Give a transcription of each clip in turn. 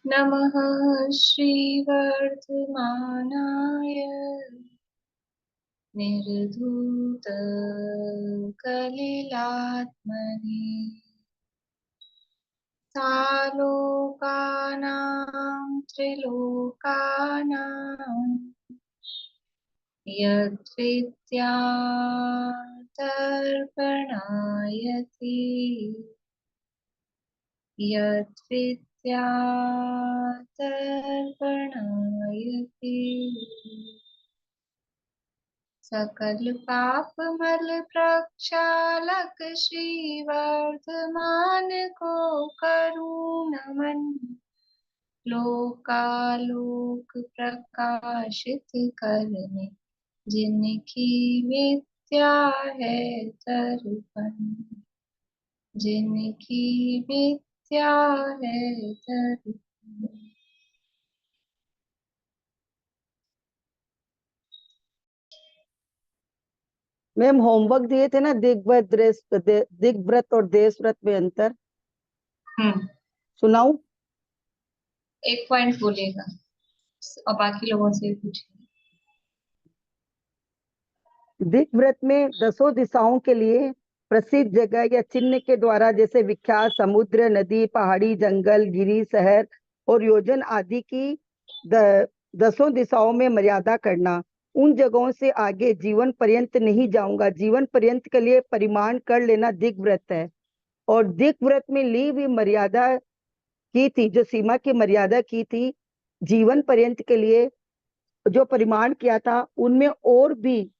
नमः श्रीवर्धमानाय निर्धूतकलिलात्मने सालोकानां त्रिलोकानां यद्विद्यातर्पणायति यद्विद्यातर्पणायति सकल पाप मल प्रक्षालक श्रीवर्धमान को करुण मन लोकालोक प्रकाशित करने जिनकी विद्या है दर्पण जिनकी विद्या है दर्पण। मैम होमवर्क दिए थे ना, दिग्व्रत और देश व्रत में अंतर सुनाऊं? एक पॉइंट बोलेगा और बाकी लोगों से पूछेगा। दिग्व्रत में 10 दिशाओं के लिए प्रसिद्ध जगह या चिन्ह के द्वारा, जैसे विख्यात समुद्र, नदी, पहाड़ी, जंगल, गिरी, शहर और योजन आदि की 10 दिशाओं में मर्यादा करना। उन जगहों से आगे जीवन पर्यंत नहीं जाऊंगा, जीवन पर्यंत के लिए परिमाण कर लेना दिग्व्रत है। और दिग्व्रत में ली हुई मर्यादा की थी, जो सीमा की मर्यादा की थी, जीवन पर्यंत के लिए जो परिमाण किया था, उनमें और भी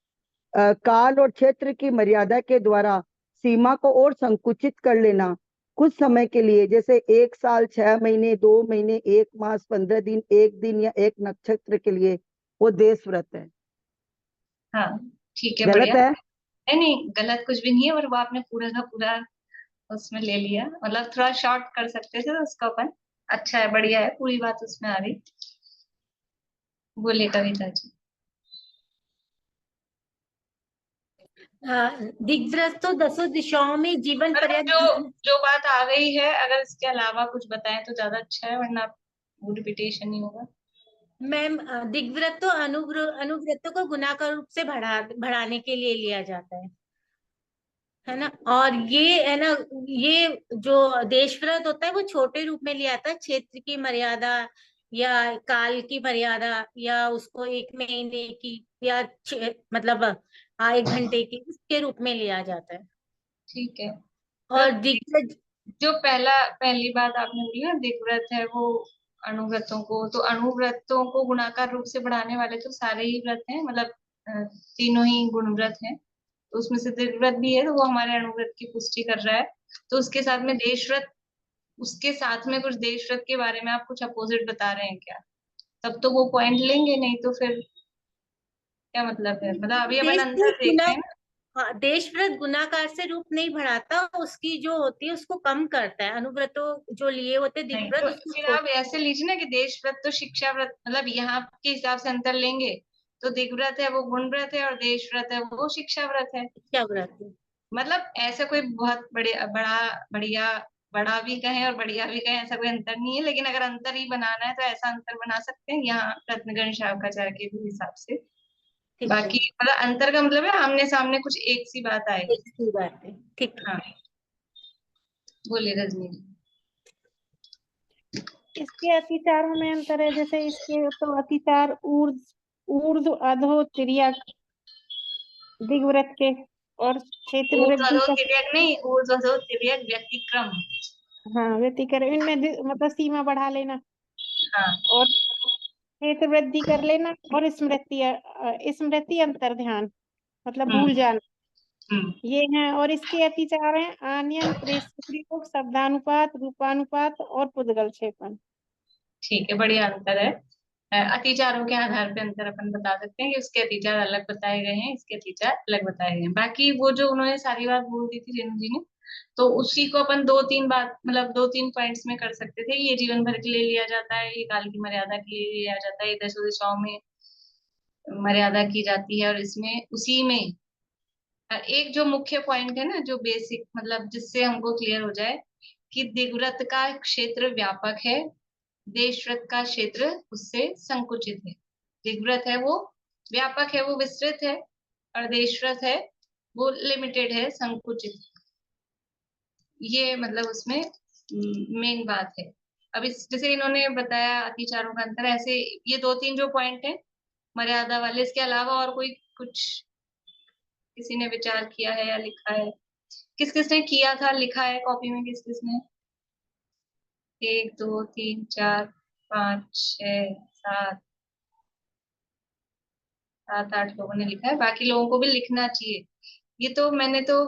काल और क्षेत्र की मर्यादा के द्वारा सीमा को और संकुचित कर लेना कुछ समय के लिए, जैसे 1 साल, 6 महीने, 2 महीने, 1 मास, 15 दिन, 1 दिन या 1 नक्षत्र के लिए, वो देश व्रत है। हाँ ठीक है, गलत बढ़िया। है? नहीं नहीं, गलत कुछ भी नहीं है, और वो आपने पूरा का पूरा उसमें ले लिया। मतलब थोड़ा शॉर्ट कर सकते थे तो उसका अपन। अच्छा है, बढ़िया है, पूरी बात उसमें आ गई। बोलिए कविता जी। दिग्व्रत तो 10 दिशाओं में जीवन पर पर्यंत। जो जो बात आ गई है, अगर इसके अलावा कुछ बताएं तो ज्यादा अच्छा है, वरना वो रिपीटेशन नहीं होगा। मैम, दिग्व्रत तो अनुव्रतों को गुणाकार रूप से बढ़ाने के लिए लिया जाता है ना। और ये है ना, ये जो देशव्रत होता है वो छोटे रूप में लिया जाता है, क्षेत्र की मर्यादा या काल की मर्यादा, या उसको 1 महीने की या मतलब 1 घंटे की, उसके रूप में लिया जाता है। ठीक है। और मतलब दिग्व्रत जो पहली बात आपने बोली ना, दिग्व्रत है वो अनुव्रतों को, तो अनुव्रतों को गुणाकार रूप से बढ़ाने वाले तो सारे ही व्रत हैं, मतलब तीनों ही गुण व्रत हैं। तो उसमें से दिग्व्रत भी है, तो वो हमारे अनुव्रत की पुष्टि कर रहा है। तो उसके साथ में देशव्रत, उसके साथ में कुछ देशव्रत के बारे में आप कुछ अपोजिट बता रहे हैं क्या? तब तो वो पॉइंट लेंगे, नहीं तो फिर क्या मतलब है? मतलब अभी अपन अंतर देशव्रत देख गुना रहे हैं ना। हाँ, देशव्रत गुणाकार से रूप नहीं बढ़ाता, उसकी जो होती है उसको कम करता है। अनुव्रतों जो लिए होते हैं नहीं दिग्व्रत, तो उसको फिर आप ऐसे लीजिए ना कि देशव्रत तो शिक्षा व्रत, मतलब यहाँ के हिसाब से अंतर लेंगे तो दिग्व्रत है वो गुण व्रत है, और देशव्रत है वो शिक्षा व्रत है। क्या व्रत है। मतलब ऐसा कोई बहुत बढ़िया बड़ा भी कहें और बढ़िया भी कहें, ऐसा कोई अंतर नहीं है। लेकिन अगर अंतर ही बनाना है तो ऐसा अंतर बना सकते हैं यहाँ रत्नगण शाखाचार्य के भी हिसाब से। ठीक है, बाकी मतलब अंतर का मतलब है आमने सामने कुछ एक सी बात आएगी। एक ही बात है, ठीक है। हाँ, बोलिए रजनी। इसके अतिचारों में अंतर है, जैसे इसके तो अतिचार ऊर्ध्व अधो तिर्यक दिग्व्रत के, और क्षेत्र वृद्धि का। तिर्यक नहीं, ऊर्ध्व तिर्यक व्यतिक्रम। हाँ, व्यतिक्रम, इनमें मतलब सीमा बढ़ा लेना, हाँ। और क्षेत्र वृद्धि कर लेना, और स्मृति अंतर ध्यान, मतलब भूल हम्म। जाना, हम्म। ये हैं। और इसके अतिचार हैं आनयन, प्रेष्य प्रयोग, शब्दानुपात, रूपानुपात और पुद्गल क्षेपण। ठीक है, बढ़िया अंतर है। अतिचारों के आधार पे अंतर अपन बता सकते हैं कि उसके अतिचार अलग बताए गए हैं, इसके अतिचार अलग बताए गए हैं। बाकी वो जो उन्होंने सारी बात बोल दी थी रेणु जी ने, तो उसी को अपन दो तीन बात, मतलब दो तीन पॉइंट्स में कर सकते थे। ये जीवन भर के लिए लिया जाता है, ये काल की मर्यादा के लिए लिया जाता है, ये दसों दिशाओं में मर्यादा की जाती है, और इसमें उसी में एक जो मुख्य पॉइंट है ना, जो बेसिक, मतलब जिससे हमको क्लियर हो जाए कि दिग्व्रत का क्षेत्र व्यापक है देशव्रत का क्षेत्र उससे संकुचित है। दिग्व्रत है वो व्यापक है, वो विस्तृत है, और देशव्रत है वो लिमिटेड है, संकुचित। ये मतलब उसमें मेन बात है। अब इस जैसे इन्होंने बताया अतिचारों का अंतर, ऐसे ये दो तीन जो पॉइंट है मर्यादा वाले, इसके अलावा और कोई कुछ किसी ने विचार किया है या लिखा है? किस किसने किया था, लिखा है कॉपी में किस किसने? 1 2 3 4 5 6 7 7 8 लोगों ने लिखा है, बाकी लोगों को भी लिखना चाहिए। ये तो मैंने तो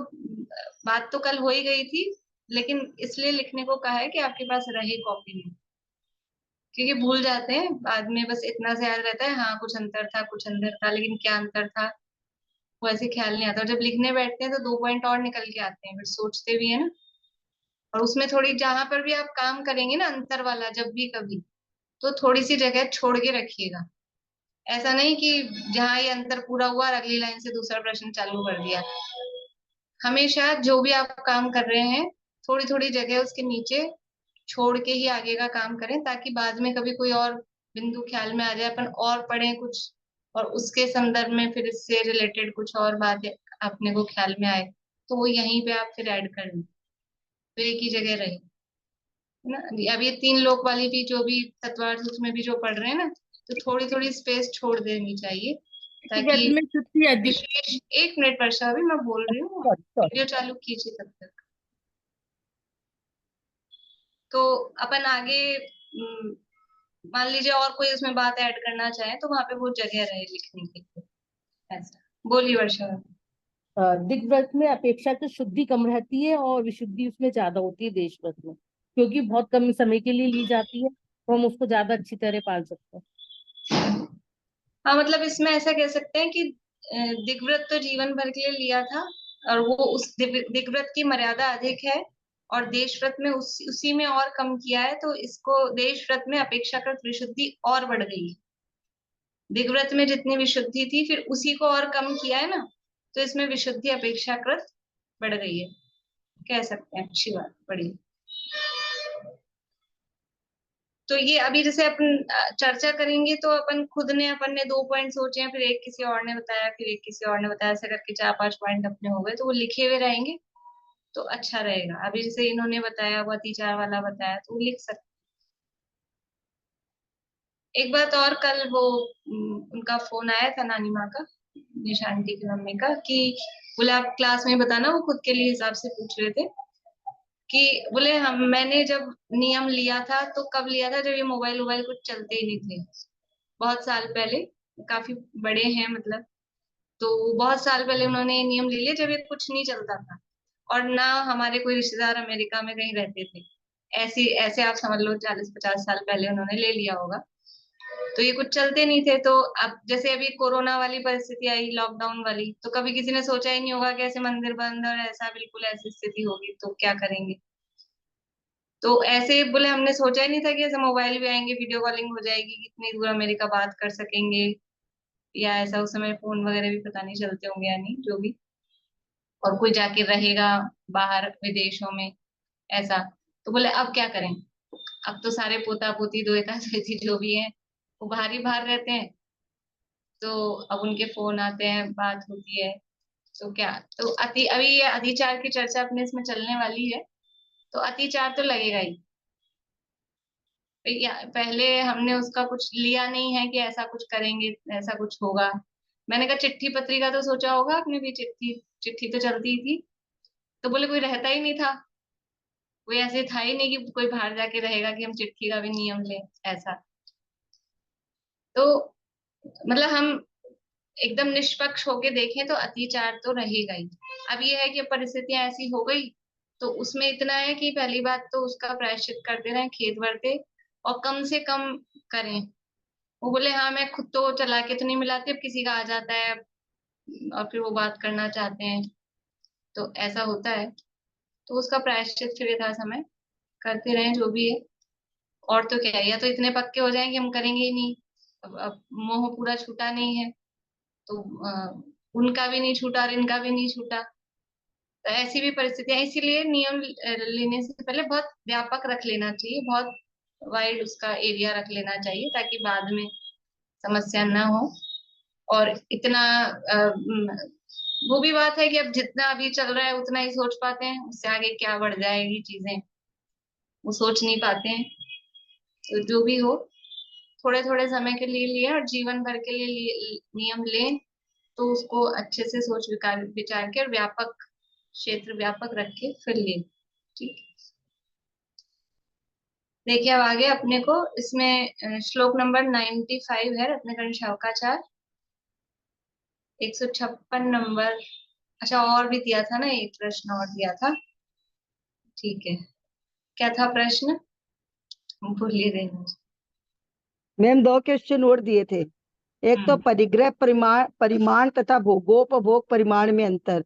बात तो कल हो ही गई थी, लेकिन इसलिए लिखने को कहा है कि आपके पास रहे कॉपी में, क्योंकि भूल जाते हैं बाद में, बस इतना से याद रहता है हाँ कुछ अंतर था कुछ अंतर था, लेकिन क्या अंतर था वो ऐसे ख्याल नहीं आता। और जब लिखने बैठते हैं तो 2 पॉइंट और निकल के आते हैं, फिर सोचते भी है ना। और उसमें थोड़ी जहां पर भी आप काम करेंगे ना अंतर वाला, जब भी कभी, तो थोड़ी सी जगह छोड़ के रखिएगा। ऐसा नहीं कि जहां ये अंतर पूरा हुआ और अगली लाइन से दूसरा प्रश्न चालू कर दिया। हमेशा जो भी आप काम कर रहे हैं थोड़ी थोड़ी जगह उसके नीचे छोड़ के ही आगे का काम करें, ताकि बाद में कभी कोई और बिंदु ख्याल में आ जाए, अपन और पढ़ें कुछ, और उसके संदर्भ में फिर इससे रिलेटेड कुछ और बात अपने को ख्याल में आए, तो वो यहीं पे आप फिर ऐड कर लें, तो एक ही जगह रहे ना। अब ये 3 लोक वाली भी जो भी तत्वार्थ उसमें भी जो पढ़ रहे हैं ना, तो थोड़ी थोड़ी स्पेस छोड़ देनी चाहिए, ताकि व्रत में शुद्धि अधिक। विशेष। 1 मिनट वर्षा, अभी मैं बोल रही हूँ, सॉरी सॉरी। वीडियो चालू कीजिए तब तक। तो अपन आगे मान लीजिए और कोई उसमें बात ऐड करना चाहे तो वहां पे वो जगह रहे लिखने के लिए, ऐसा। बोलिए वर्षा। दिग्व्रत में अपेक्षाकृत शुद्धि कम रहती है और विशुद्धि उसमें ज्यादा होती है देशव्रत में, क्योंकि बहुत कम समय के लिए ली जाती है, तो हम उसको ज्यादा अच्छी तरह पाल सकते हैं। हाँ, मतलब इसमें ऐसा कह सकते हैं कि दिग्व्रत तो जीवन भर के लिए लिया था, और वो उस दिग्व्रत की मर्यादा अधिक है, और देशव्रत में उसी में और कम किया है, तो इसको देशव्रत में अपेक्षाकृत विशुद्धि और बढ़ गई है। दिग्व्रत में जितनी विशुद्धि थी फिर उसी को और कम किया है ना, तो इसमें विशुद्धि अपेक्षाकृत बढ़ गई है, कह सकते हैं। अच्छी बात, बड़ी। तो ये अभी जैसे अपन चर्चा करेंगे, तो अपन ने 2 पॉइंट सोचे हैं, फिर एक किसी और ने बताया, फिर एक किसी और ने बताया, ऐसे करके 4 5 पॉइंट अपने हो गए, तो वो लिखे हुए रहेंगे तो अच्छा रहेगा। अभी जैसे इन्होंने बताया वो अतिचार वाला बताया, तो वो लिख सकते। एक बात और, कल वो उनका फोन आया था नानी माँ का, निशांति की मम्मी का, कि बोले आप क्लास में बताना, वो खुद के लिए हिसाब से पूछ रहे थे कि बोले हम मैंने जब नियम लिया था तो कब लिया था, जब ये मोबाइल वोबाइल कुछ चलते ही नहीं थे, बहुत साल पहले। काफी बड़े हैं मतलब, तो बहुत साल पहले उन्होंने नियम ले लिया जब ये कुछ नहीं चलता था, और ना हमारे कोई रिश्तेदार अमेरिका में कहीं रहते थे। ऐसे ऐसे आप समझ लो 40 50 साल पहले उन्होंने ले लिया होगा, तो ये कुछ चलते नहीं थे। तो अब जैसे अभी कोरोना वाली परिस्थिति आई, लॉकडाउन वाली, तो कभी किसी ने सोचा ही नहीं होगा कि ऐसे मंदिर बंद और ऐसा बिल्कुल ऐसी स्थिति होगी, तो क्या करेंगे। तो ऐसे बोले हमने सोचा ही नहीं था कि ऐसे मोबाइल भी आएंगे, वीडियो कॉलिंग हो जाएगी, कितनी दूर अमेरिका बात कर सकेंगे, या ऐसा उस समय फोन वगैरह भी पता नहीं चलते होंगे या नहीं, जो भी, और कोई जाके रहेगा बाहर विदेशों में, ऐसा। तो बोले अब क्या करें, अब तो सारे पोता पोती दोता दोती जो भी हैं वो बाहर ही बाहर रहते हैं, तो अब उनके फोन आते हैं, बात होती है, तो क्या। तो अभी ये अतिचार की चर्चा अपने इसमें चलने वाली है, तो अतिचार तो लगेगा ही। पहले हमने उसका कुछ लिया नहीं है कि ऐसा कुछ करेंगे ऐसा कुछ होगा। मैंने कहा चिट्ठी पत्रिका तो सोचा होगा आपने भी, चिट्ठी चिट्ठी तो चलती ही थी, तो बोले कोई रहता ही नहीं था, कोई ऐसे था ही नहीं कि कोई बाहर जाके रहेगा कि हम चिट्ठी का भी नियम लें, ऐसा। तो मतलब हम एकदम निष्पक्ष होके देखें तो अतिचार तो रहेगा ही। अब ये है कि परिस्थितियां ऐसी हो गई, तो उसमें इतना है कि पहली बात तो उसका प्रायश्चित करते रहें, खेद बरते, और कम से कम करें। वो बोले हाँ मैं खुद तो चला के तो नहीं मिलाती, अब किसी का आ जाता है और फिर वो बात करना चाहते हैं, तो ऐसा होता है, तो उसका प्रायश्चित फिर यथा समय करते रहें जो भी है। और तो क्या है, या तो इतने पक्के हो जाएं कि हम करेंगे ही नहीं। अब मोह पूरा छूटा नहीं है, तो उनका भी नहीं छूटा और इनका भी नहीं छूटा, तो ऐसी भी परिस्थितियां, इसीलिए नियम लेने से पहले बहुत व्यापक रख लेना चाहिए, बहुत वाइड उसका एरिया रख लेना चाहिए ताकि बाद में समस्या ना हो। और इतना वो भी बात है कि अब जितना अभी चल रहा है उतना ही सोच पाते हैं, उससे आगे क्या बढ़ जाएगी चीजें वो सोच नहीं पाते हैं। तो जो भी हो, थोड़े थोड़े समय के लिए लिए और जीवन भर के लिए नियम लें तो उसको अच्छे से सोच विचार के और व्यापक क्षेत्र व्यापक रख के फिर लें। ठीक, देखिए अब आगे अपने को इसमें श्लोक नंबर 95 है रत्नकर्ण शावकाचार, 156 नंबर। अच्छा, और भी दिया था ना, एक प्रश्न और दिया था। ठीक है, क्या था प्रश्न, भूल ही गई मुझे। मैम 2 क्वेश्चन और दिए थे। एक तो परिग्रह परिमाण तथा भोगोपभोग परिमाण में अंतर,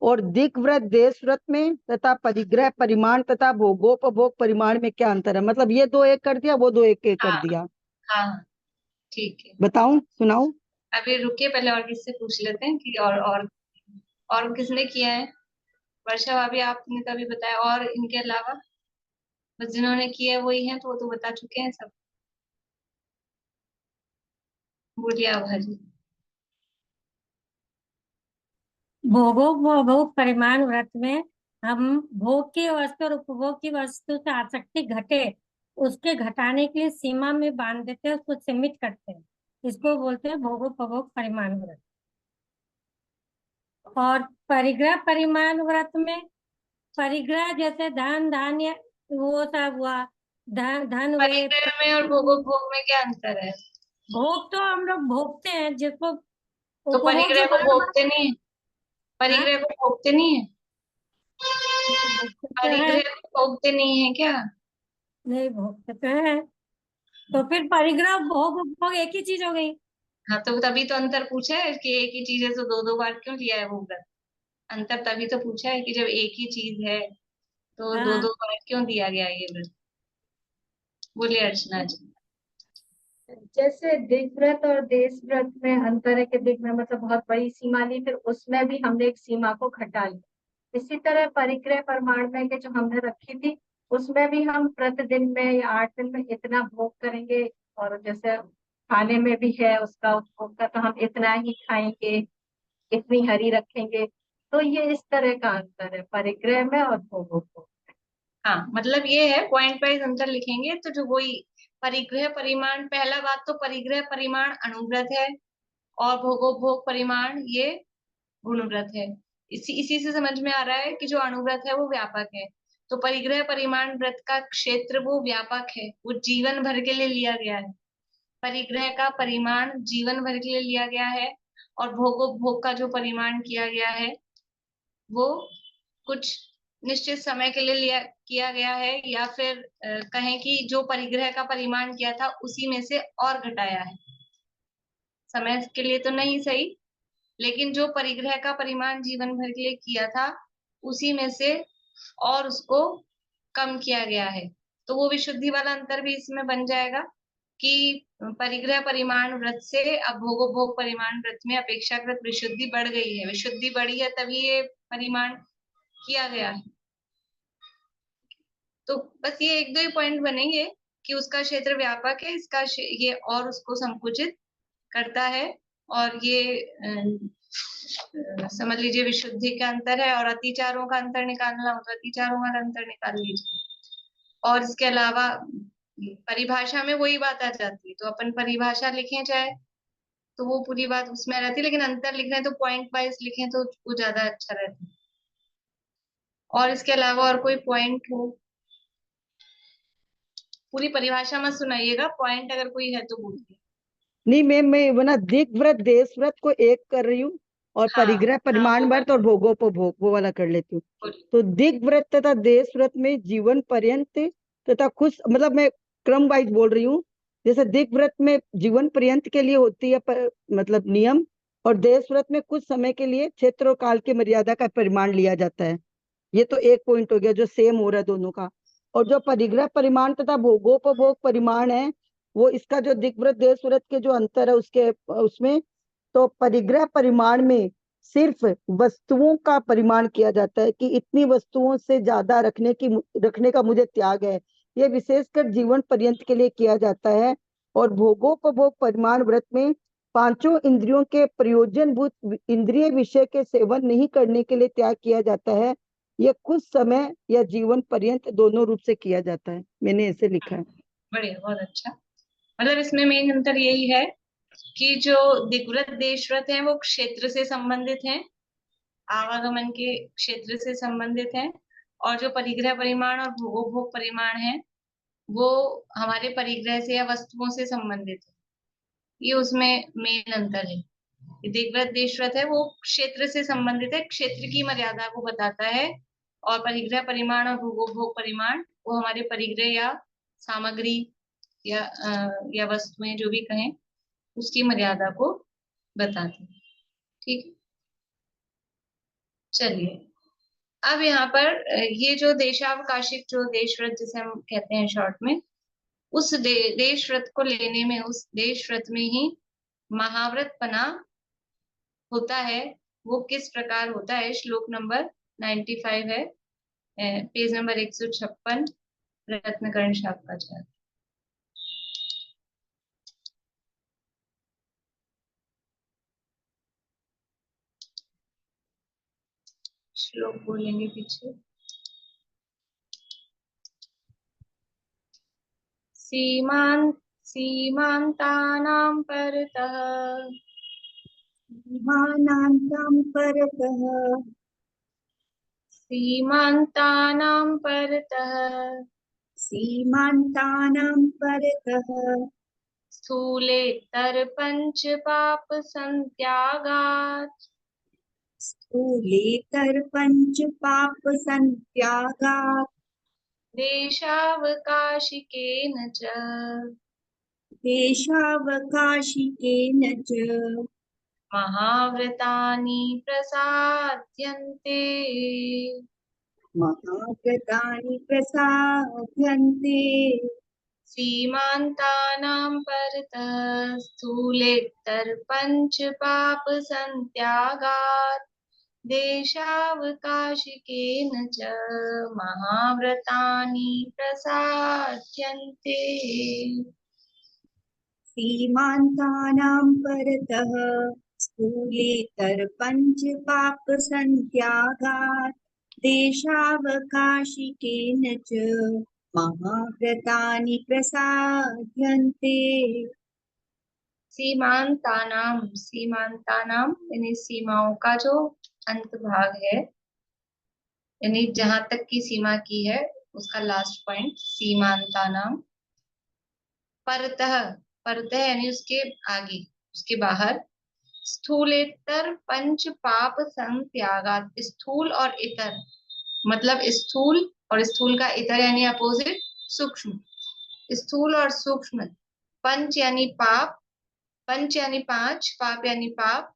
और दिक्व्रत देश व्रत में तथा परिग्रह परिमाण तथा भोगोपभोग परिमाण में क्या अंतर है। मतलब ये 2 एक कर दिया, वो 2 एक एक कर हाँ दिया। हाँ ठीक है, बताऊं, सुनाऊं? अभी रुकिए, पहले और किससे पूछ लेते हैं कि और किसने किया है। वर्षा भाभी आपने तो अभी बताया, और इनके अलावा बस जिन्होंने किया है वही है, तो वो तो बता चुके हैं सब। बोलिए आभा जी। भोगोपभोग परिमाण व्रत में हम भोग की वस्तु और उपभोग की वस्तु से आसक्ति घटे उसके घटाने के लिए सीमा में बांध देते हैं, उसको सीमित करते हैं। इसको बोलते हैं भोगोपभोग परिमाण व्रत। और परिग्रह परिमाण व्रत में परिग्रह जैसे धन धान्य वो सब हुआ, धन हुए। परिग्रह में और भोगोपभोग में क्या अंतर है? भोग तो हम लोग भोगते हैं, जिसको तो उपभोग परिग्रह से को बड़ा बात। भोगते नहीं है? हाँ, परिग्रह को भोगते नहीं है? भोगते तो है, परिग्रह को भोगते नहीं है क्या? नहीं भोगते तो है। तो फिर परिग्रह भोग उपभोग एक ही चीज हो गई। हाँ, तो तभी तो अंतर पूछा है कि एक ही चीज है तो दो दो बार क्यों लिया है वो व्रत। अंतर तभी तो पूछा है कि जब एक ही चीज है तो दो हाँ, दो बार क्यों दिया गया ये व्रत। बोलिए अर्चना जी। जैसे दिग व्रत और देश व्रत में अंतर है कि दिग में मतलब बहुत बड़ी सीमा ली, फिर उसमें भी हमने एक सीमा को घटा लिया। इसी तरह परिग्रह परमाण में के जो हमने रखी थी उसमें भी हम प्रतिदिन में या 8 दिन में इतना भोग करेंगे, और जैसे खाने में भी है उसका उपभोग का, तो हम इतना ही खाएंगे, इतनी हरी रखेंगे। तो ये इस तरह का अंतर है परिग्रह में और भोगों। हाँ, मतलब ये है पॉइंट वाइज अंतर लिखेंगे तो जो वही परिग्रह परिमाण, पहला बात तो परिग्रह परिमाण अणुव्रत है और भोगोपभोग परिमाण ये गुणव्रत है। इसी से समझ में आ रहा है कि जो अणुव्रत है वो व्यापक है। तो परिग्रह परिमाण व्रत का क्षेत्र वो व्यापक है, वो जीवन भर के लिए लिया गया है। परिग्रह का परिमाण जीवन भर के लिए लिया गया है और भोगोपभोग का जो परिमाण किया गया है वो कुछ निश्चित समय के लिए लिया किया गया है, या फिर कहें कि जो परिग्रह का परिमाण किया था उसी में से और घटाया है। समय के लिए तो नहीं सही, लेकिन जो परिग्रह का परिमाण जीवन भर के लिए किया था उसी में से और उसको कम किया गया है। तो वो विशुद्धि वाला अंतर भी इसमें बन जाएगा कि परिग्रह परिमाण व्रत से अब भोगोपभोग परिमाण व्रत में अपेक्षाकृत विशुद्धि बढ़ गई है। विशुद्धि बढ़ी है तभी ये परिमाण किया गया है। तो बस ये एक दो ही पॉइंट बनेंगे कि उसका क्षेत्र व्यापक है, ये और उसको संकुचित करता है। और ये समझ लीजिए विशुद्धि का अंतर है। और अतिचारों का अंतर निकालना हो तो अतिचारों का अंतर निकाल लीजिए। और इसके अलावा परिभाषा में वही बात आ जाती है, तो अपन परिभाषा लिखें चाहे तो वो पूरी बात उसमें रहती है, लेकिन अंतर लिख रहे हैं तो पॉइंट वाइज लिखें तो वो ज्यादा अच्छा रहता है। और इसके अलावा और कोई पॉइंट हो, पूरी परिभाषा मत सुनाइएगा, पॉइंट अगर कोई है तो बोलिए। नहीं मैम, मैं वो ना दिग्व्रत देश व्रत को एक कर रही हूँ, और हाँ परिग्रह हाँ, परिमाण वो व्रत और भोगोपभोग वो वाला कर लेती हूँ। बोलिए। तो दिग्व्रत तथा देश व्रत में जीवन पर्यंत तथा कुछ, मतलब मैं क्रम वाइज बोल रही हूँ। जैसे दिग्व्रत में जीवन पर्यंत के लिए होती है मतलब नियम, और देश व्रत में कुछ समय के लिए क्षेत्र और काल की मर्यादा का परिमाण लिया जाता है। ये तो एक पॉइंट हो गया जो सेम हो रहा है दोनों का। और जो परिग्रह परिमाण तथा भोगोपभोग परिमाण है, वो इसका जो दिग्व्रत देश व्रत के जो अंतर है उसके उसमें, तो परिग्रह परिमाण में सिर्फ वस्तुओं का परिमाण किया जाता है कि इतनी वस्तुओं से ज्यादा रखने का मुझे त्याग है, यह विशेषकर जीवन पर्यंत के लिए किया जाता है। और भोगोपभोग परिमाण व्रत में पांचों इंद्रियों के प्रयोजनभूत इंद्रिय विषय के सेवन नहीं करने के लिए त्याग किया जाता है। यह कुछ समय या जीवन पर्यंत दोनों रूप से किया जाता है। मैंने ऐसे लिखा है। बढ़िया, बहुत अच्छा। मतलब इसमें मेन अंतर यही है कि जो दिग्व्रत देशव्रत है वो क्षेत्र से संबंधित हैं, आवागमन के क्षेत्र से संबंधित हैं, और जो परिग्रह परिमाण और भोगोपभोग परिमाण है वो हमारे परिग्रह से या वस्तुओं से संबंधित है। ये उसमें मेन अंतर है। दिग्व्रत देशव्रत है वो क्षेत्र से संबंधित है, क्षेत्र की मर्यादा को बताता है, और परिग्रह परिमाण और भोगोपभोग परिमाण वो हमारे परिग्रह या सामग्री या वस्तुएं जो भी कहें उसकी मर्यादा को बताते हैं। ठीक है, चलिए अब यहाँ पर ये जो देशावकाशिक जो देशव्रत जिसे हम कहते हैं शॉर्ट में, उस देशव्रत को लेने में, उस देशव्रत में ही महाव्रतपना होता है। वो किस प्रकार होता है? श्लोक नंबर 95 है, पेज नंबर 156, रत्नकर्ण शाखाचार्य। श्लोक बोलेंगे पीछे। सीमान्तानां परतः सीमानां परतः सीमान्तानां परतः सीमान्तानां परतः स्थूलेतर पंच पाप संत्यागात् स्थूलेतर पंच पाप संत्यागात् देशावकाशिकेन च देशावकाशिकेन च महाव्रतानि प्रसाद्यन्ते महाव्रतानि प्रसाद्यन्ते सीमान्तानां परतः स्थूलेतर पंच पाप संत्यागात् देशावकाशिकेन च महाव्रतानि प्रसाद्यन्ते। सीमान्तानां परतः स्थूलेतर पंच पाप संत्यागात् देशावकाशिकेन च महाव्रतानि प्रसाद्यन्ते। सीमान्तानां, सीमान्तानां यानी सीमाओं का जो अंत भाग है, यानी जहां तक की सीमा की है उसका लास्ट पॉइंट, सीमान्तानां परतः, परतः यानी उसके आगे, उसके बाहर, स्थूलेतर पंच पाप संत्यागात्, स्थूल और इतर मतलब स्थूल और स्थूल का इतर यानी अपोजिट सूक्ष्म, स्थूल और सूक्ष्म, पंच यानी पाप, पंच यानी पांच, पाप यानी पाप,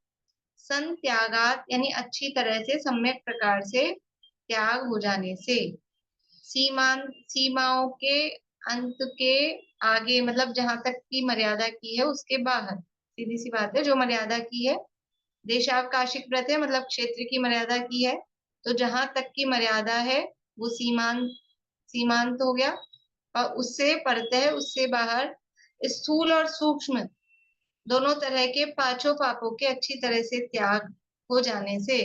संत्यागात यानी अच्छी तरह से, सम्यक प्रकार से त्याग हो जाने से, सीमाओं के अंत के आगे मतलब जहां तक की मर्यादा की है उसके बाहर, सीधी सी बात है, जो मर्यादा की है, देशावकाशिक व्रत है मतलब क्षेत्र की मर्यादा की है, तो जहां तक की मर्यादा है वो सीमांत हो गया, और उससे परतः, उससे बाहर स्थूल और सूक्ष्म दोनों तरह के पांचों पापों के अच्छी तरह से त्याग हो जाने से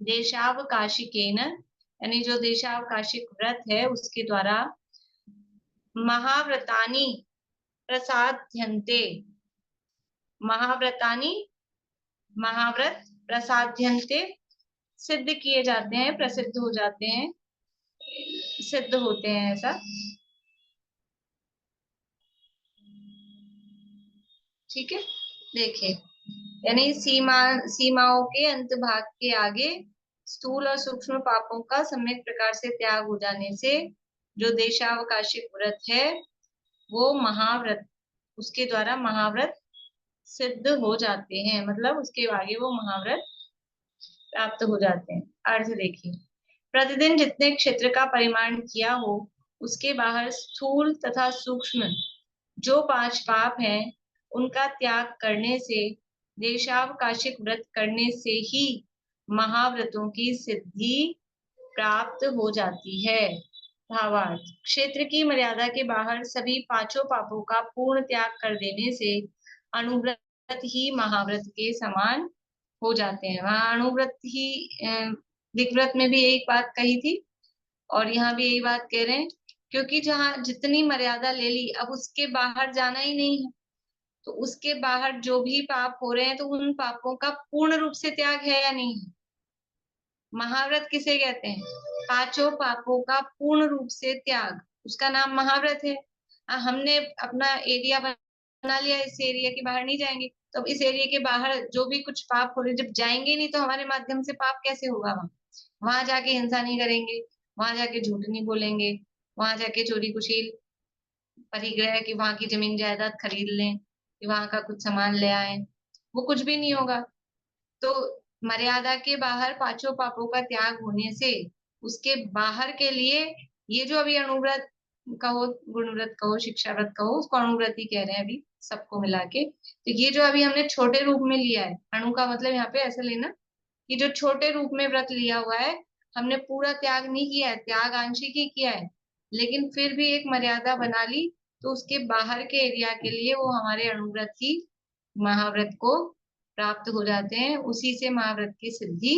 देशावकाशिकेन यानी जो देशावकाशिक व्रत है उसके द्वारा महाव्रतानि प्रसाद्यन्ते, महाव्रतानि महाव्रत प्रसाद्यन्ते सिद्ध किए जाते हैं, प्रसिद्ध हो जाते हैं, सिद्ध होते हैं, ऐसा। ठीक है, देखिए यानी सीमाओं के अंत भाग के आगे स्थूल और सूक्ष्म पापों का सम्यक प्रकार से त्याग हो जाने से जो देशावकाशिक व्रत है वो महाव्रत, उसके द्वारा महाव्रत सिद्ध हो जाते हैं, मतलब उसके आगे वो महाव्रत प्राप्त हो जाते हैं। अर्थ देखिए, प्रतिदिन जितने क्षेत्र का परिमाण किया हो उसके बाहर स्थूल तथा सूक्ष्म जो पांच पाप हैं उनका त्याग करने से, देशावकाशिक व्रत करने से ही महाव्रतों की सिद्धि प्राप्त हो जाती है। भावार्थ, क्षेत्र की मर्यादा के बाहर सभी पांचों पापों का पूर्ण त्याग कर देने से अणुव्रत ही महाव्रत के समान हो जाते हैं। वहां अणुव्रत ही दिग्व्रत में भी यही बात कही थी और यहाँ भी यही बात कह रहे हैं, क्योंकि जहाँ जितनी मर्यादा ले ली, अब उसके बाहर जाना ही नहीं है। तो उसके बाहर जो भी पाप हो रहे हैं तो उन पापों का पूर्ण रूप से त्याग है या नहीं है। महाव्रत किसे कहते हैं? पांचों पापों का पूर्ण रूप से त्याग, उसका नाम महाव्रत है। हमने अपना एरिया बना लिया, इस एरिया के बाहर नहीं जाएंगे, तो अब इस एरिया के बाहर जो भी कुछ पाप हो रहे, जब जाएंगे नहीं तो हमारे माध्यम से पाप कैसे होगा? वहां जाके हिंसा नहीं करेंगे, वहां जाके झूठ नहीं बोलेंगे, वहां जाके चोरी कुशील परिग्रह की वहां की जमीन जायदाद खरीद लें, कि वहां का कुछ सामान ले आए, वो कुछ भी नहीं होगा। तो मर्यादा के बाहर पांचों पापों का त्याग होने से उसके बाहर के लिए ये जो अभी अणुव्रत कहो, गुणव्रत कहो, शिक्षा व्रत कहो, उसको अणुव्रत ही कह रहे हैं अभी सबको मिला के। तो ये जो अभी हमने छोटे रूप में लिया है, अणु का मतलब यहाँ पे ऐसा लेना कि जो छोटे रूप में व्रत लिया हुआ है, हमने पूरा त्याग नहीं किया है, त्याग आंशिक ही किया है, लेकिन फिर भी एक मर्यादा बना ली, तो उसके बाहर के एरिया के लिए वो हमारे अणुव्रत ही महाव्रत को प्राप्त हो जाते हैं, उसी से महाव्रत की सिद्धि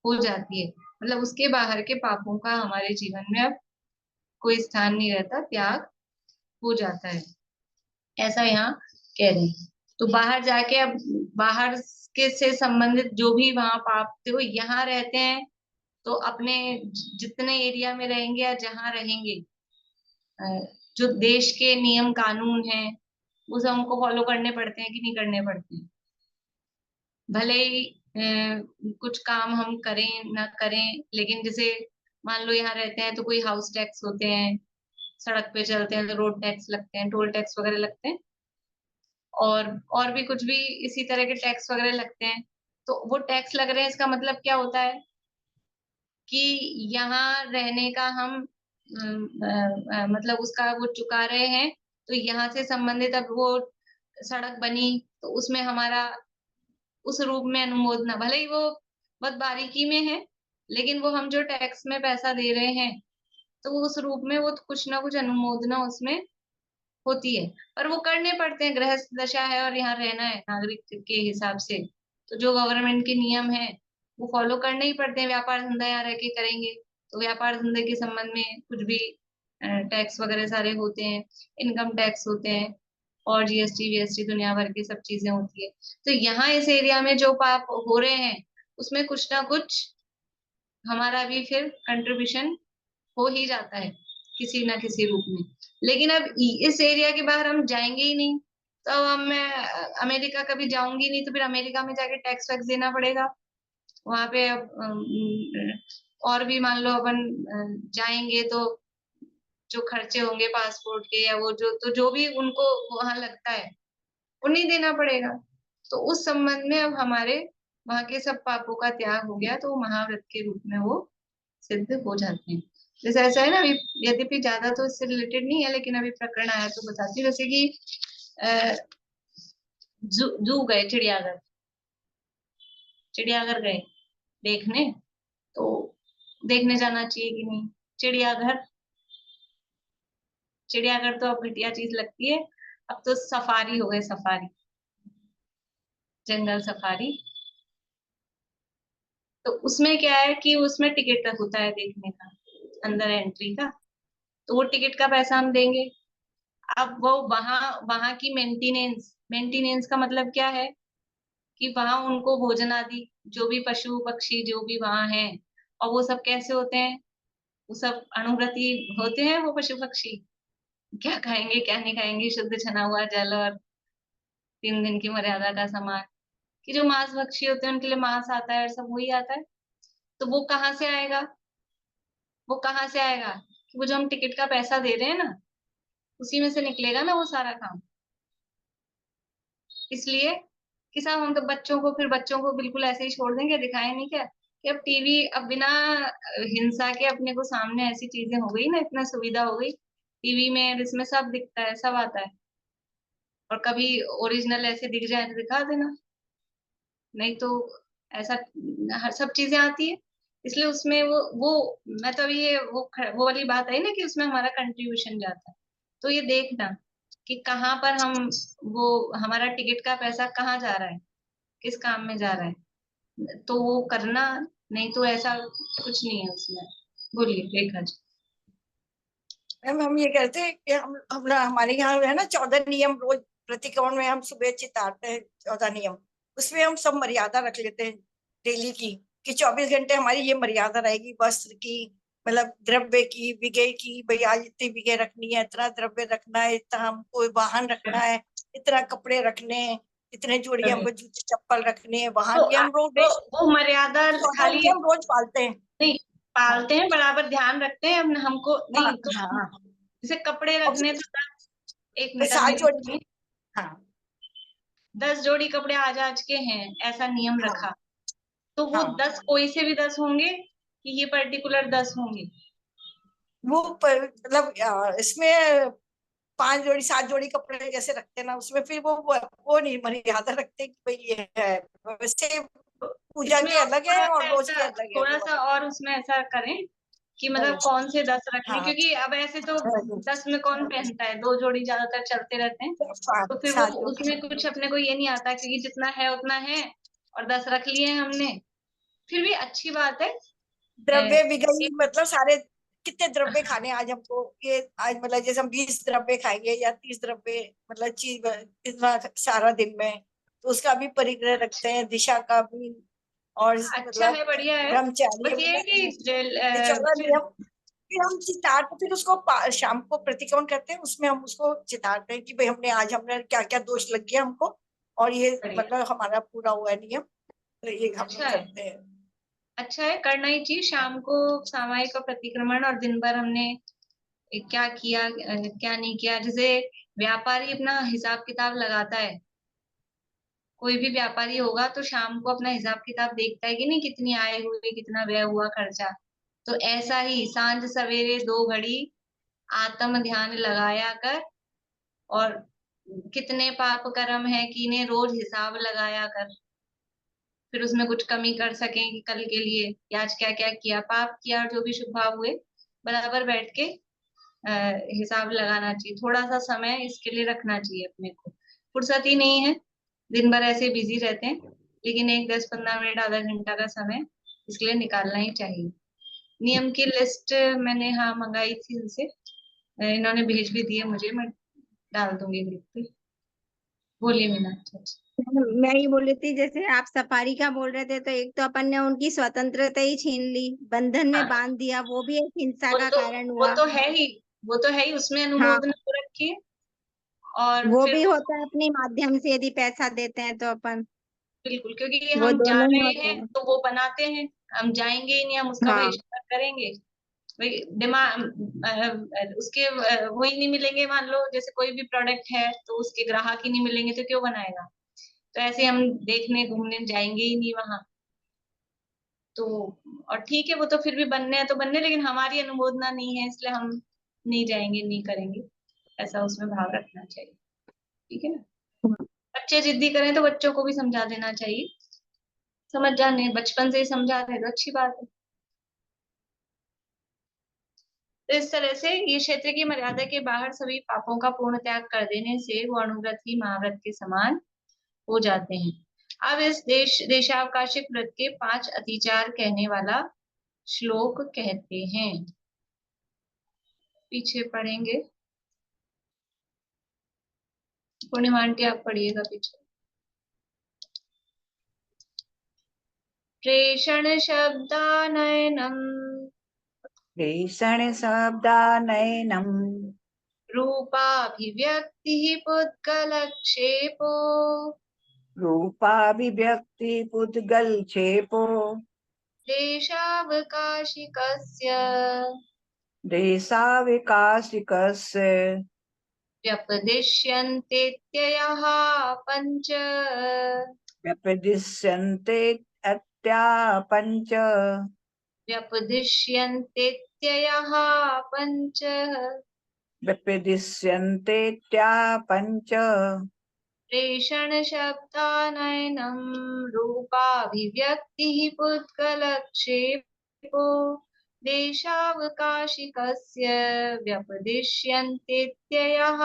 हो जाती है। मतलब उसके बाहर के पापों का हमारे जीवन में अब कोई स्थान नहीं रहता, त्याग हो जाता है, ऐसा यहाँ कह रहे हैं। तो बाहर जाके अब बाहर के से संबंधित जो भी वहां पाप थे वो यहाँ रहते हैं, तो अपने जितने एरिया में रहेंगे या जहाँ रहेंगे, जो देश के नियम कानून हैं वो सब हमको फॉलो करने पड़ते हैं कि नहीं करने पड़ते हैं। भले ही कुछ काम हम करें ना करें, लेकिन जैसे मान लो यहाँ रहते हैं तो कोई हाउस टैक्स होते हैं, सड़क पे चलते हैं तो रोड टैक्स लगते हैं, टोल टैक्स वगैरह लगते हैं, और भी कुछ भी इसी तरह के टैक्स वगैरह लगते हैं। तो वो टैक्स लग रहे हैं, इसका मतलब क्या होता है कि यहाँ रहने का हम मतलब उसका वो चुका रहे हैं, तो यहाँ से संबंधित अब वो सड़क बनी तो उसमें हमारा उस रूप में अनुमोदना, भले ही वो बहुत बारीकी में है, लेकिन वो हम जो टैक्स में पैसा दे रहे हैं तो वो उस रूप में वो कुछ ना कुछ अनुमोदना उसमें होती है। पर वो करने पड़ते हैं, गृहस्थ दशा है और यहाँ रहना है नागरिक के हिसाब से, तो जो गवर्नमेंट के नियम है वो फॉलो करने ही पड़ते हैं। व्यापार धंधा यहाँ रह के करेंगे तो व्यापार धंधे के संबंध में कुछ भी टैक्स वगैरह सारे होते हैं, इनकम टैक्स होते हैं और जीएसटी वीएसटी दुनिया भर की सब चीजें होती है। तो यहाँ इस एरिया में जो पाप हो रहे हैं उसमें कुछ ना कुछ हमारा भी फिर कंट्रीब्यूशन हो ही जाता है किसी ना किसी रूप में। लेकिन अब इस एरिया के बाहर हम जाएंगे ही नहीं, तो अब मैं अमेरिका कभी जाऊंगी नहीं, तो फिर अमेरिका में जाके टैक्स वैक्स देना पड़ेगा वहां पे। अब और भी मान लो अपन जाएंगे तो जो खर्चे होंगे पासपोर्ट के या वो जो, तो जो भी उनको वहां लगता है उन्हें देना पड़ेगा। तो उस संबंध में अब हमारे वहां के सब पापों का त्याग हो गया, तो वो महाव्रत के रूप में वो सिद्ध हो जाते हैं। जैसे ऐसा है ना, अभी यद्यपि ज्यादा तो इससे रिलेटेड नहीं है, लेकिन अभी प्रकरण आया तो बताती हूँ। जैसे कि जू गए, चिड़ियाघर गए देखने, तो देखने जाना चाहिए कि नहीं चिड़ियाघर? चिड़ियाघर तो अब घटिया चीज लगती है, अब तो सफारी हो गए, सफारी, जंगल सफारी। तो उसमें क्या है कि उसमें टिकट होता है देखने का, अंदर एंट्री का, तो वो टिकट का पैसा हम देंगे। अब वो वहां वहां की मेंटेनेंस, मेंटेनेंस का मतलब क्या है कि वहां उनको भोजन आदि जो भी पशु पक्षी जो भी वहां है, और वो सब कैसे होते हैं, वो सब अणुव्रती होते हैं। वो पशु पक्षी क्या खाएंगे क्या नहीं खाएंगे, शुद्ध छना हुआ जल और 3 दिन की मर्यादा का सामान, कि जो मांस भक्षी होते हैं उनके लिए मांस आता है और सब वही आता है। तो वो कहाँ से आएगा? वो कहाँ से आएगा कि वो जो हम टिकट का पैसा दे रहे हैं ना, उसी में से निकलेगा ना वो सारा काम। इसलिए कि साहब हम तो बच्चों को, फिर बच्चों को बिल्कुल ऐसे ही छोड़ देंगे, दिखाए नहीं क्या कि अब टीवी, अब बिना हिंसा के अपने को सामने ऐसी चीजें हो गई ना, इतना सुविधा हो गई टीवी में, इसमें सब दिखता है, सब आता है। और कभी ओरिजिनल ऐसे दिख जाए तो दिखा देना, नहीं तो ऐसा हर सब चीजें आती है। इसलिए उसमें वो मैं तो अभी ये वो वाली बात आई ना कि उसमें हमारा कंट्रीब्यूशन जाता है। तो ये देखना कि कहाँ पर हम वो हमारा टिकट का पैसा कहाँ जा रहा है, किस काम में जा रहा है, तो वो करना। नहीं तो ऐसा कुछ नहीं है उसमें। बोलिए रेखा जी। मैम हम ये कहते हैं कि हम हमारे यहाँ है ना 14 नियम रोज प्रतिक्रमण में हम सुबह चितारते हैं 14 नियम। उसमें हम सब मर्यादा रख लेते हैं डेली की कि 24 घंटे हमारी ये मर्यादा रहेगी वस्त्र की, मतलब द्रव्य की, विघय की। भाई आज इतनी विघय रखनी है, इतना द्रव्य रखना है, इतना हमको वाहन रखना है, इतना कपड़े रखने हैं, इतने जोड़ी हमको जूते चप्पल रखने हैं, वाहन तो ये हम रोज वो मर्यादा 14 खाली नियम रोज पालते हैं। नहीं हाँ पालते हैं, बराबर ध्यान रखते हैं। अब हमको हाँ नहीं तो हाँ। जैसे कपड़े और रखने तो 1 फिर मिनट अब 7 मेरी जोड़ी। सुनिए। हाँ 10 जोड़ी कपड़े आज के हैं, ऐसा नियम हाँ रखा। तो वो हाँ 10 कोई से भी 10 होंगे कि ये पर्टिकुलर 10 होंगे? वो मतलब इसमें 5 जोड़ी 7 जोड़ी कपड़े जैसे रखते हैं ना, उसमें फिर वो नहीं मर्यादा रखते कि भाई ये है। वैसे तो पूजा इसमें के और अलग थोड़ा है सा और रोज के ऐसा अलग है थोड़ा वो। सा और उसमें ऐसा करें कि मतलब हाँ कौन से 10 रखने, हाँ क्योंकि अब ऐसे तो 10 में कौन पहनता है, 2 जोड़ी ज्यादातर चलते रहते हैं। तो फिर वो 7 जोड़ी उसमें कुछ अपने को ये नहीं आता, क्योंकि जितना है उतना है और 10 रख लिए हैं हमने। फिर भी अच्छी बात है। द्रव्य विघई एक मतलब सारे कितने द्रव्य खाने आज हमको, ये आज मतलब जैसे हम 20 द्रव्य खाएंगे या 30 द्रव्य, मतलब चीज इतना सारा दिन में, तो उसका भी परिग्रह रखते हैं, दिशा का भी। और अच्छा मतलब है, बढ़िया है। ब्रह्मचार्य बस ये है मतलब कि ये 14 फिर नियम। फिर हम चितारते, फिर उसको शाम को प्रतिक्रमण करते हैं, उसमें हम उसको चितारते हैं कि भाई हमने क्या क्या दोष लग गया हमको, और ये बढ़िया। मतलब हमारा पूरा हुआ है नियम, तो ये हम अच्छा लोग है, करते हैं। अच्छा है, करना ही चाहिए। शाम को सामायिक और प्रतिक्रमण, और दिन भर हमने क्या किया क्या नहीं किया। जैसे व्यापारी अपना हिसाब किताब लगाता है, कोई भी व्यापारी होगा तो शाम को अपना हिसाब किताब देखता है कि नहीं, कितनी आय हुई, कितना व्यय हुआ, खर्चा। तो ऐसा ही सांझ सवेरे 2 घड़ी आत्म ध्यान लगाया कर, और कितने पाप कर्म है कीने, रोज हिसाब लगाया कर। फिर उसमें कुछ कमी कर सकें कि कल के लिए कि आज क्या क्या किया, पाप किया और जो भी शुभ भाव हुए, बराबर बैठ के हिसाब लगाना चाहिए। थोड़ा सा समय इसके लिए रखना चाहिए अपने को। फुर्सत ही नहीं है, दिन भर ऐसे बिजी रहते हैं, लेकिन एक 10-15 मिनट, आधा घंटा का समय इसके लिए निकालना ही चाहिए। नियम की लिस्ट मैंने हाँ मंगाई थी उनसे, इन्होंने भेज भी दिए मुझे, मैं डाल दूंगी ग्रुप पे। बोलिए मीना। मैं ये बोल रही थी, जैसे आप सफारी का बोल रहे थे, तो एक तो अपन ने उनकी स्वतंत्रता ही छीन ली, बंधन में हाँ, बांध दिया, वो भी एक हिंसा वो का तो कारण वो हुआ। तो है ही, वो तो है ही, उसमें हाँ, अनुमोदन हो रखी है। और वो फिर भी वो होता है अपने माध्यम से, यदि पैसा देते हैं तो अपन, बिल्कुल, क्योंकि ये वो हम जा दोनों ही रहे होता हैं है। तो वो बनाते हैं, हम जाएंगे ही नहीं, हम उसका हाँ बहिष्कार करेंगे। भाई डिमांड उसके वही नहीं मिलेंगे। मान लो जैसे कोई भी प्रोडक्ट है तो उसके ग्राहक ही नहीं मिलेंगे तो क्यों बनाएगा? तो ऐसे हम देखने घूमने जाएंगे ही नहीं वहां। तो और ठीक है, वो तो फिर भी बनने हैं तो बनने, लेकिन हमारी अनुमोदना नहीं है, इसलिए हम नहीं जाएंगे, नहीं करेंगे। ऐसा उसमें भाव रखना चाहिए। ठीक है ना? बच्चे जिद्दी करें तो बच्चों को भी समझा देना चाहिए। समझ जाने, बचपन से ही समझा रहे तो अच्छी बात है। तो इस तरह से ये क्षेत्र की मर्यादा के बाहर सभी पापों का पूर्ण त्याग कर देने से वो अणुव्रत ही महाव्रत के समान हो जाते हैं। अब इस देशावकाशिक व्रत के 5 अतिचार कहने वाला श्लोक कहते हैं। पीछे पढ़ेंगे, पूर्णिमा आंटी आप पढ़िएगा पीछे। प्रेषण शब्दानयनम प्रेषणशब्दानयनम् रूपाभिव्यक्ति पुद्गलक्षेपो रूपाभिव्यक्तिपुद्गलक्षेपो देशावकाशिकस्य देशाविकासिकस्य व्यपदिश्यन्तेत्ययः पञ्च व्यपदिश्यन्ते अत्यापञ्च व्यपदिश्यन्तेत्ययः पञ्च व्यपदिश्यन्तेत्यापञ्च प्रेषणशब्दानयनं रूपाभिव्यक्तिः पुद्गलक्षेपो क्षेपो देशावकाशिकस्य व्यपदिश्यन्तेत्ययः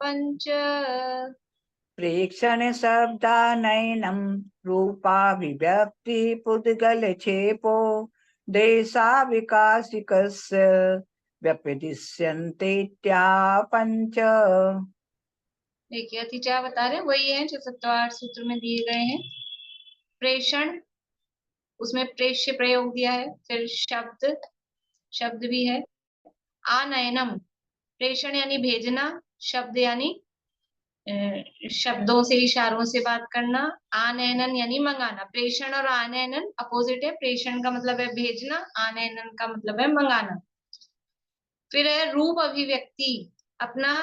पञ्च। प्रेक्षण शब्दानयनं रूपाभिव्यक्ति पुद्गल क्षेपो देशाविकासिकस्य व्यपदिश्यन्ते पंच। देखिए अतिचार बता रहे हैं वही है जो 78 सूत्र में दिए गए हैं। प्रेषण, उसमें प्रेष्य प्रयोग दिया है। फिर शब्द, शब्द भी है। आनयनम, प्रेषण यानी भेजना, शब्द यानी शब्दों से, इशारों से बात करना। आनयनन यानी मंगाना। प्रेषण और आनयनन अपोजिट है। प्रेषण का मतलब है भेजना, आनयनन का मतलब है मंगाना। फिर है रूप अभिव्यक्ति, अपना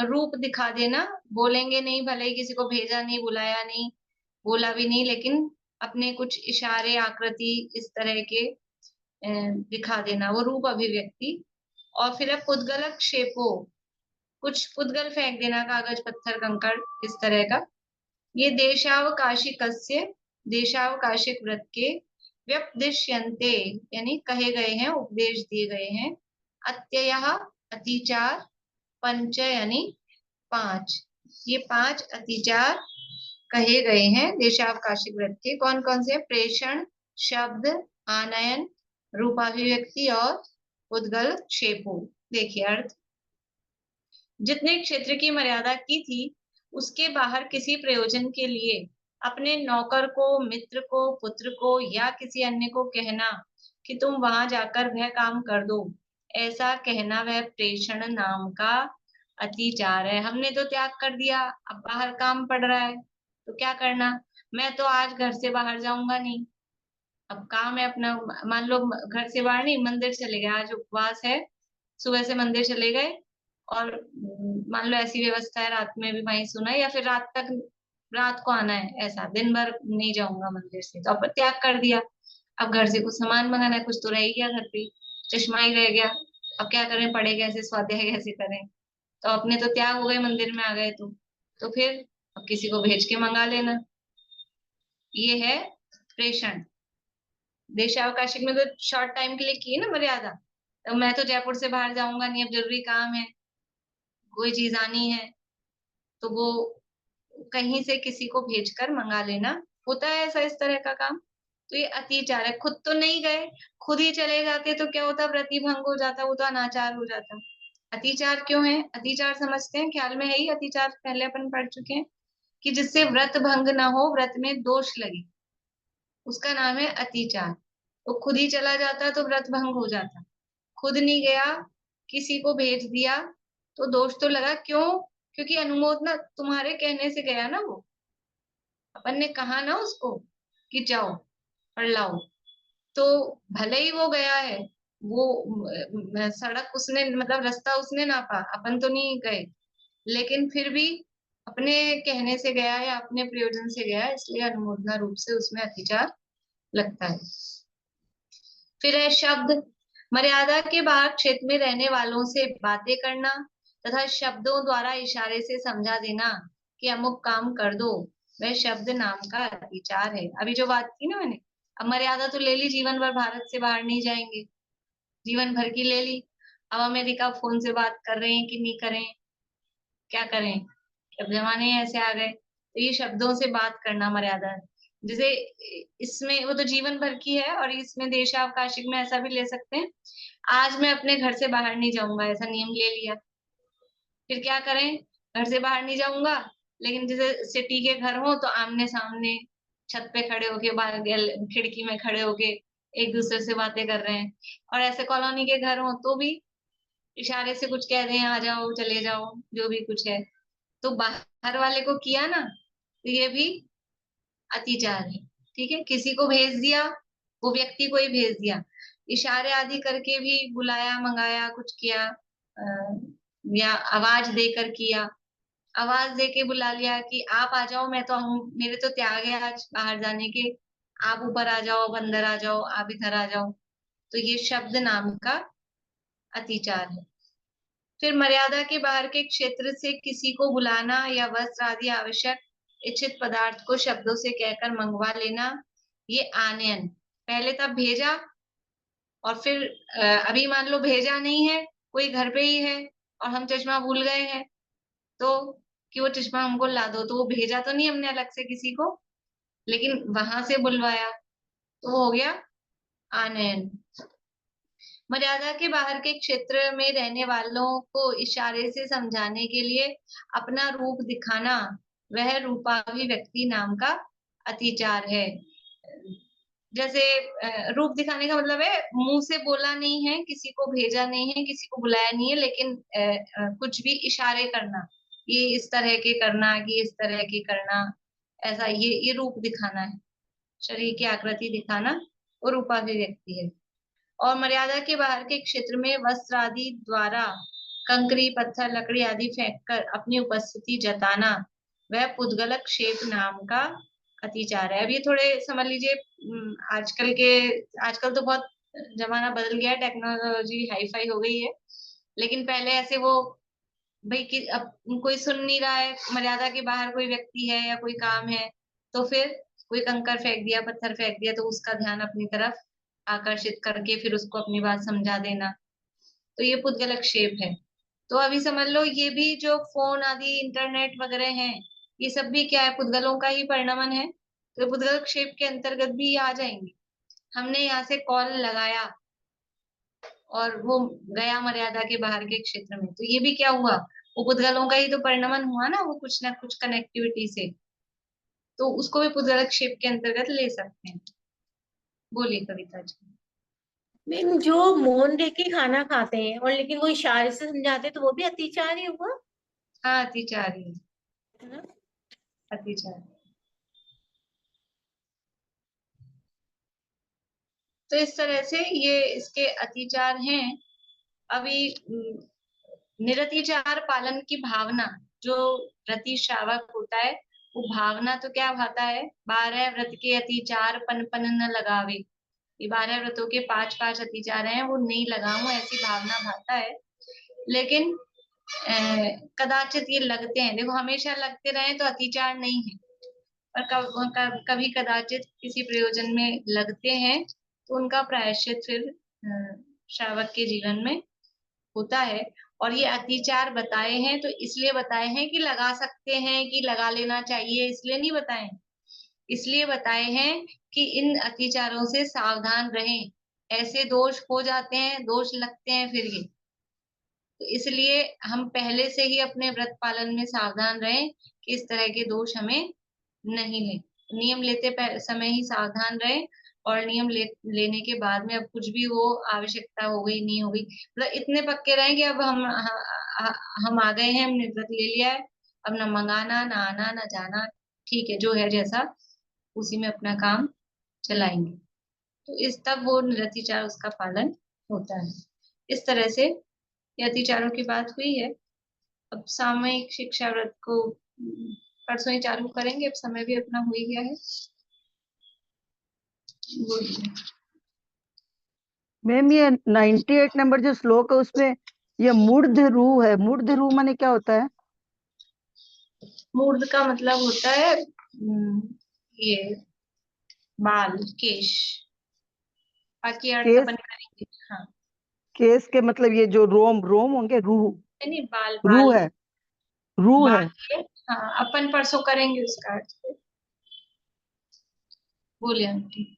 रूप दिखा देना। बोलेंगे नहीं, भले ही किसी को भेजा नहीं, बुलाया नहीं, बोला भी नहीं, लेकिन अपने कुछ इशारे, आकृति इस तरह के दिखा देना, वो रूप अभिव्यक्ति। और फिर है पुद्गल क्षेपो, कुछ पुद्गल फेंक देना, कागज, पत्थर, कंकड़, इस तरह का। ये देशावकाशिकस्य, देशावकाशिक व्रत के, व्यपदिश्यन्ते यानी कहे गए हैं, उपदेश दिए गए हैं। अत्ययः अतिचार, पंच यानी 5, ये 5 अतिचार कहे गए हैं देशावकाशिक व्रत के। कौन कौन से? प्रेषण, शब्द, आनयन, रूपाभिव्यक्ति और उद्गल क्षेपो। देखिए अर्थ, जितने क्षेत्र की मर्यादा की थी उसके बाहर किसी प्रयोजन के लिए अपने नौकर को, मित्र को, पुत्र को या किसी अन्य को कहना कि तुम वहां जाकर वह काम कर दो, ऐसा कहना वह प्रेषण नाम का अतिचार है। हमने तो त्याग कर दिया, अब बाहर काम पड़ रहा है तो क्या करना? मैं तो आज घर से बाहर जाऊंगा नहीं, अब काम है अपना। मान लो घर से बाहर नहीं, मंदिर चले गए, आज उपवास है, सुबह से मंदिर चले गए और मान लो ऐसी व्यवस्था है रात में भी वहीं सोना है, या फिर रात तक, रात को आना है, ऐसा दिन भर नहीं जाऊंगा मंदिर से, तो अब त्याग कर दिया। अब घर से कुछ सामान मंगाना है, कुछ तो रह ही गया घर पे, चश्मा ही रह गया, अब क्या करें, पढ़े कैसे, स्वाध्याय कैसे करें? तो अपने तो त्याग हो गए, मंदिर में आ गए तो फिर अब किसी को भेज के मंगा लेना। ये है प्रेषण। देशावकाशिक में तो शॉर्ट टाइम के लिए की है ना मर्यादा, तो मैं तो जयपुर से बाहर जाऊंगा नहीं, अब जरूरी काम है, कोई चीज आनी है, तो वो कहीं से किसी को भेजकर मंगा लेना। होता है ऐसा, इस तरह का काम। तो ये अतिचार है। खुद तो नहीं गए, खुद ही चले जाते तो क्या होता? व्रति भंग हो जाता, वो तो अनाचार हो जाता। अतिचार क्यों है? अतिचार समझते हैं, ख्याल में है ही। अतिचार पहले अपन पढ़ चुके हैं कि जिससे व्रत भंग ना हो, व्रत में दोष लगे, उसका नाम है अतिचार। तो खुद ही चला जाता तो व्रत भंग हो जाता, खुद नहीं गया, किसी को भेज दिया तो दोष तो लगा। क्यों? क्योंकि अनुमोदना तुम्हारे कहने से गया ना वो, अपन ने कहा ना उसको कि जाओ पढ़ लाओ, तो भले ही वो गया है, वो सड़क उसने, मतलब रास्ता उसने नापा, अपन तो नहीं गए, लेकिन फिर भी अपने कहने से गया या अपने प्रयोजन से गया, इसलिए अनुमोदना रूप से उसमें अतिचार लगता है। फिर है शब्द, मर्यादा के बाहर क्षेत्र में रहने वालों से बातें करना तथा शब्दों द्वारा इशारे से समझा देना कि अमुक काम कर दो, वह शब्द नाम का अतिचार है। अभी जो बात की ना मैंने, अब मर्यादा तो ले ली, जीवन भर भारत से बाहर नहीं जाएंगे, जीवन भर की ले ली। अब अमेरिका फोन से बात कर रहे हैं कि नहीं करें, क्या करें, अब जमाने ऐसे आ गए, तो ये शब्दों से बात करना मर्यादा है। जैसे इसमें वो तो जीवन भर की है, और इसमें देशावकाशिक में ऐसा भी ले सकते हैं, आज मैं अपने घर से बाहर नहीं जाऊंगा, ऐसा नियम ले लिया, फिर क्या करें? घर से बाहर नहीं जाऊंगा, लेकिन जैसे सिटी के घर हो तो आमने सामने छत पे खड़े होके, बाहर खिड़की में खड़े होके एक दूसरे से बातें कर रहे हैं। और ऐसे कॉलोनी के घर हो तो भी इशारे से कुछ कह दें, आ जाओ, चले जाओ, जो भी कुछ है, तो बाहर वाले को किया ना, तो ये भी अतिचार है। ठीक है, किसी को भेज दिया, वो व्यक्ति को ही भेज दिया, इशारे आदि करके भी बुलाया, मंगाया, कुछ किया, या आवाज देकर किया, आवाज देके बुला लिया कि आप आ जाओ, मैं तो हूँ, मेरे तो त्याग है आज बाहर जाने के, आप ऊपर आ जाओ, अब अंदर आ जाओ, आप इधर आ जाओ, तो ये शब्द नाम का अतिचार है। फिर मर्यादा के बाहर के क्षेत्र से किसी को बुलाना या वस्त्र आदि आवश्यक इच्छित पदार्थ को शब्दों से कहकर मंगवा लेना, ये आनयन। पहले तब भेजा, और फिर अभी मान लो भेजा नहीं है, कोई घर पे ही है और हम चश्मा भूल गए हैं, तो कि वो चश्मा हमको ला दो, तो वो भेजा तो नहीं हमने अलग से किसी को, लेकिन वहां से बुलवाया, तो वो हो गया आनयन। मर्यादा के बाहर के क्षेत्र में रहने वालों को इशारे से समझाने के लिए अपना रूप दिखाना, वह रूपाभिव्यक्ति नाम का अतिचार है। जैसे रूप दिखाने का मतलब है मुंह से बोला नहीं है, किसी को भेजा नहीं है, किसी को बुलाया नहीं है, लेकिन कुछ भी इशारे करना, ये इस तरह के करना, कि इस तरह के करना, ऐसा ये रूप दिखाना है। शरीर की आकृति दिखाना वो रूपाभिव्यक्ति है। और मर्यादा के बाहर के क्षेत्र में वस्त्र आदि द्वारा कंकरी, पत्थर, लकड़ी आदि फेंककर अपनी उपस्थिति जताना, वह पुद्गलक्षेप नाम का अतिचार है। अब ये थोड़े समझ लीजिए, आजकल तो बहुत जमाना बदल गया है, टेक्नोलॉजी हाई फाई हो गई है, लेकिन पहले ऐसे वो भाई कि अब कोई सुन नहीं रहा है, मर्यादा के बाहर कोई व्यक्ति है या कोई काम है, तो फिर कोई कंकर फेंक दिया, पत्थर फेंक दिया, तो उसका ध्यान अपनी तरफ आकर्षित करके फिर उसको अपनी बात समझा देना, तो ये पुद्गलक्षेप है। तो अभी समझ लो ये भी जो फोन आदि इंटरनेट वगैरह हैं, ये सब भी क्या है, पुद्गलों का ही परिणमन है, तो ये पुद्गलक्षेप के अंतर्गत भी ये आ जाएंगे। हमने यहाँ से कॉल लगाया और वो गया मर्यादा के बाहर के क्षेत्र में, तो ये भी क्या हुआ, वो पुद्गलों का ही तो परिणमन हुआ ना, वो कुछ ना कुछ कनेक्टिविटी से, तो उसको भी पुद्गलक्षेप के अंतर्गत ले सकते हैं। बोलिए कविता जी। मैम, जो मौन रह के खाना खाते हैं और लेकिन वो इशारे से समझाते हैं, तो वो भी अतिचार ही हुआ, हाँ अतिचार ही, है ना? अतिचार। तो इस तरह से ये इसके अतिचार हैं। अभी निरतिचार पालन की भावना, जो व्रती श्रावक होता है, वो भावना तो क्या भाता है, 12 व्रत के अतिचार पन पन न लगावे, ये 12 व्रतों के 5 अतिचार हैं, वो नहीं लगाऊं ऐसी भावना भाता है। लेकिन कदाचित ये लगते हैं, देखो हमेशा लगते रहे तो अतिचार नहीं है, पर कभी कदाचित किसी प्रयोजन में लगते हैं, तो उनका प्रायश्चित फिर श्रावक के जीवन में होता है। और ये अतिचार बताए हैं तो इसलिए बताए हैं कि लगा सकते हैं, कि लगा लेना चाहिए, इसलिए नहीं बताए, इसलिए बताए हैं कि इन अतिचारों से सावधान रहें, ऐसे दोष हो जाते हैं, दोष लगते हैं फिर ये, तो इसलिए हम पहले से ही अपने व्रत पालन में सावधान रहें कि इस तरह के दोष हमें नहीं लें। नियम लेते समय ही सावधान रहें, और नियम लेने के बाद में अब कुछ भी हो, आवश्यकता हो गई नहीं हो गई, मतलब इतने पक्के रहें कि अब हम आ गए हैं, हमने व्रत ले लिया है, अब न मंगाना, ना आना, ना जाना, ठीक है जो है जैसा, उसी में अपना काम चलाएंगे, तो इस तब वो निरतिचार उसका पालन होता है। इस तरह से ये अतिचारों की बात हुई है। अब सामयिक शिक्षा व्रत को परसों ही चालू करेंगे, अब समय भी अपना हो ही गया है। बोलिए मैम, ये 98 नंबर जो श्लोक है उसमें ये मूर्ध रू है, मूर्ध रू माने क्या होता है? मूर्ध का मतलब होता है ये बाल, केश, बाकी अर्थ केस, अपन करेंगे। हाँ केस के मतलब ये जो रोम रोम होंगे, रू नहीं, बाल रू बाल है, रू है। बाल है। हाँ अपन परसों करेंगे उसका अर्थ। बोलिए आंटी।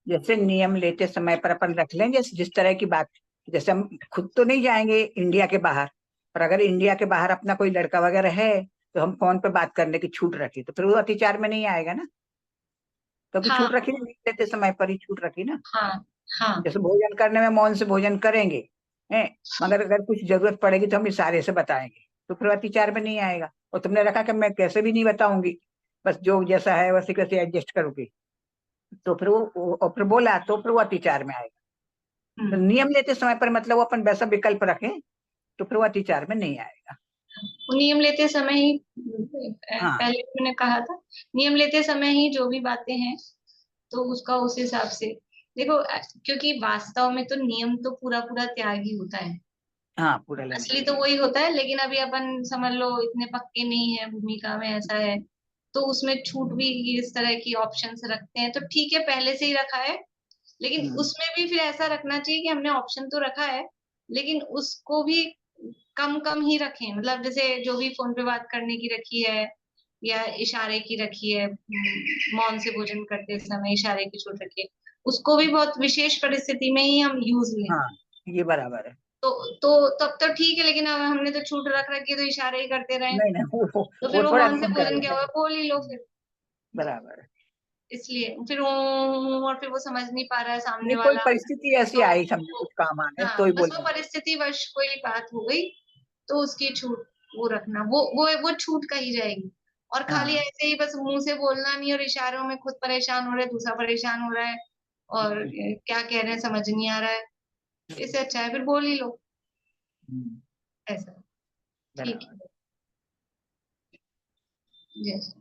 जैसे नियम लेते समय पर अपन रख लें, जैसे जिस तरह की बात, जैसे हम खुद तो नहीं जाएंगे इंडिया के बाहर, पर अगर इंडिया के बाहर अपना कोई लड़का वगैरह है तो हम फोन पे बात करने की छूट रखी, तो फिर वो अतिचार में नहीं आएगा ना, क्योंकि हाँ छूट रखी, नहीं लेते समय पर ही छूट रखी ना। हाँ हाँ जैसे भोजन करने में मौन से भोजन करेंगे हैं, मगर अगर कुछ जरूरत पड़ेगी तो हम इशारे से बताएंगे, तो फिर अतिचार में नहीं आएगा। और तुमने रखा कि मैं कैसे भी नहीं बताऊंगी, बस जो जैसा है वैसे कैसे एडजस्ट करूंगी, तो फिर और फिर बोला तो फिर वो अतिचार में आएगा। तो नियम लेते समय पर मतलब वो अपन वैसा विकल्प रखें तो फिर वो अतिचार में नहीं आएगा। नियम लेते समय ही हाँ पहले मैंने कहा था, नियम लेते समय ही जो भी बातें हैं तो उसका उस हिसाब से देखो, क्योंकि वास्तव में तो नियम तो पूरा पूरा त्याग ही होता है, हाँ पूरा लेने असली तो वही होता है, लेकिन अभी अपन समझ लो इतने पक्के नहीं है, भूमिका में ऐसा है, तो उसमें छूट भी इस तरह की ऑप्शंस रखते हैं, तो ठीक है पहले से ही रखा है लेकिन उसमें भी फिर ऐसा रखना चाहिए कि हमने ऑप्शन तो रखा है, लेकिन उसको भी कम कम ही रखें। मतलब जैसे जो भी फोन पे बात करने की रखी है या इशारे की रखी है, मौन से भोजन करते समय इशारे की छूट रखी है, उसको भी बहुत विशेष परिस्थिति में ही हम यूज लें। हाँ, ये बराबर है। तो तब तो ठीक है, लेकिन अब हमने तो छूट रख रखी है तो इशारे ही करते रहे, नहीं नहीं, तो फिर वो वो थोड़ा मौन से कम भोजन करें। क्या हुआ, बोल ही लो फिर। बराबर है। इसलिए फिर वो, और फिर वो समझ नहीं पा रहा है सामने नहीं, कोई वाला, परिस्थिति ऐसी तो आई, समझो कुछ काम आ गए तो हाँ ही बस वो बोलेंगे। परिस्थिति वश कोई बात हो गई तो उसकी छूट वो रखना, वो छूट कही जाएगी। और खाली हाँ, ऐसे ही बस मुंह से बोलना नहीं, और इशारों में खुद परेशान हो रहे हैं, दूसरा परेशान हो रहा है, और क्या कह रहे हैं समझ नहीं आ रहा है, इससे अच्छा है फिर बोल ही लो, ऐसा। ठीक बराबर। है। यस।